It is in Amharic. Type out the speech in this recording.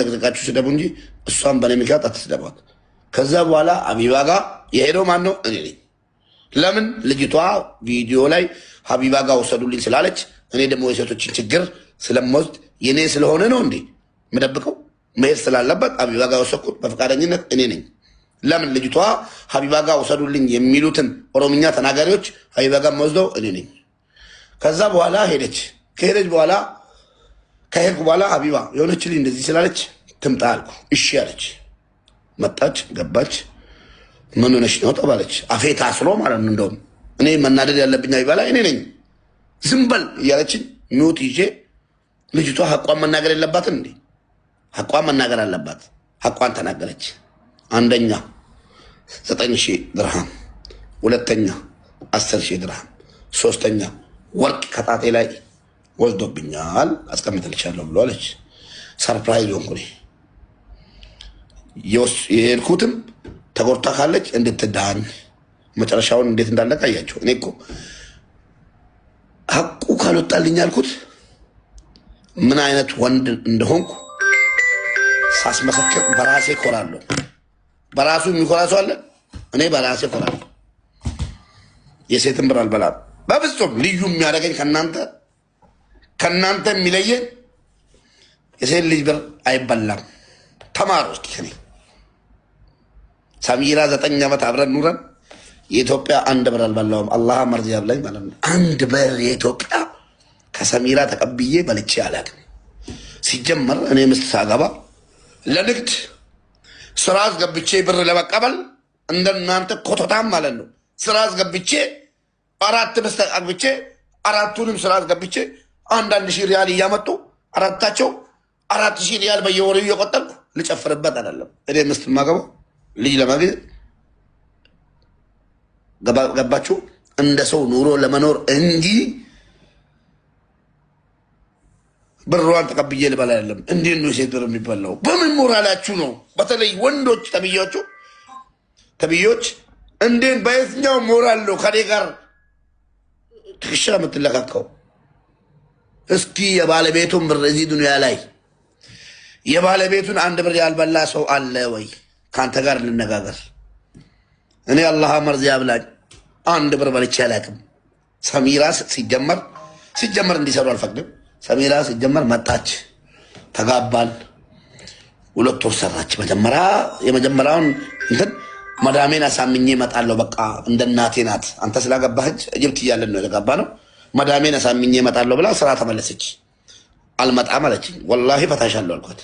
ተንተከተካችሁ ስደቡ እንጂ እሷን በኔ ምክንያት አትስደቧት። ከዛ በኋላ ሀቢባ ጋር የሄደው ማን ነው? እኔ ነኝ። ለምን ልጅቷ ቪዲዮ ላይ ሀቢባ ጋር ወሰዱልኝ ስላለች እኔ ደግሞ የሴቶችን ችግር ስለምወስድ የኔ ስለሆነ ነው እንዴ ምደብቀው? መሄድ ስላለበት ሀቢባ ጋር ወሰድኩት በፈቃደኝነት እኔ ነኝ። ለምን ልጅቷ ሀቢባ ጋር ወሰዱልኝ የሚሉትን ኦሮምኛ ተናጋሪዎች ሀቢባ ጋር መወስደው እኔ ነኝ። ከዛ በኋላ ሄደች። ከሄደች በኋላ ከሄድኩ በኋላ ሀቢባ የሆነች ልጅ እንደዚህ ስላለች ትምጣ አልኩ። እሺ አለች። መጣች፣ ገባች። ምን ሆነሽ ነው ተባለች። አፌ ታስሮ ማለት ነው። እንደውም እኔ መናደድ ያለብኝ ሀቢባ ላይ እኔ ነኝ። ዝም በል እያለችኝ ሚውት ይዤ ልጅቷ ሀቋን መናገር የለባትም እንዴ? ሀቋን መናገር አለባት። ሀቋን ተናገረች። አንደኛ 9,000 ድርሃም፣ ሁለተኛ 10,000 ድርሃም፣ ሶስተኛ ወርቅ ከጣቴ ላይ ወስዶብኛል አስቀምጥልሻለሁ ብሎ አለች። ሰርፕራይዝ ሆንኩ። የሄድኩትም ተጎድታ ካለች እንድትዳኝ መጨረሻውን እንዴት እንዳለቀ አያቸው። እኔ እኮ ሀቁ ካልወጣልኝ ያልኩት ምን አይነት ወንድ እንደሆንኩ ሳስመሰክር በራሴ ኮራለሁ። በራሱ የሚኮራ ሰው አለ? እኔ በራሴ ኮራለሁ። የሴትን ብር አልበላም በፍጹም። ልዩ የሚያደርገኝ ከእናንተ የሚለየን የሴት ልጅ ብር አይበላም። ተማሩ እስኪ ከኔ። ሰሚራ 9 ዓመት አብረን ኑረን የኢትዮጵያ አንድ ብር አልበላውም። አላህ መርዚ ያብላኝ ማለት ነው። አንድ ብር የኢትዮጵያ ከሰሚራ ተቀብዬ በልቼ አላውቅም። ሲጀመር እኔ ምስት ሳገባ ለንግድ ስራ አስገብቼ ብር ለመቀበል እንደናንተ ኮቶታም ማለት ነው። ስራ አስገብቼ 4 ምስት አግብቼ 4ቱንም ስራ አስገብቼ 1,000 ሪያል እያመጡ አራታቸው 4,000 ሪያል በየወሩ እየቆጠርኩ ልጨፍርበት አይደለም። እኔ ምስት ማገባው ልጅ ለማግኘት ገባችሁ? እንደ ሰው ኑሮ ለመኖር እንጂ ብሯን ተቀብዬ ልበላ አይደለም። እንዴት ነው ሴት ብር የሚበላው? በምን ሞራላችሁ ነው? በተለይ ወንዶች ተብዮች እንዴት በየትኛው ሞራል ነው ከኔ ጋር ትከሻ የምትለካከው? እስኪ የባለቤቱን ብር እዚህ ዱንያ ላይ የባለቤቱን 1 ብር ያልበላ ሰው አለ ወይ? ከአንተ ጋር ልነጋገር። እኔ አላህ መርዚ ያብላኝ 1 ብር በልቼ አላውቅም። ሰሚራ ሲጀመር እንዲሰሩ አልፈቅድም። ሰሚራ ሲጀመር መጣች፣ ተጋባል፣ 2 ወር ሰራች። የመጀመሪያውን እንትን መዳሜን አሳምኜ እመጣለሁ። በቃ እንደ እናቴ ናት። አንተ ስላገባህች እጅብት እያለን ነው የተጋባ ነው። መዳሜን አሳምኜ እመጣለሁ ብላ ስራ ተመለሰች። አልመጣም አለችኝ። ወላሂ ፈታሻለሁ አልኳት።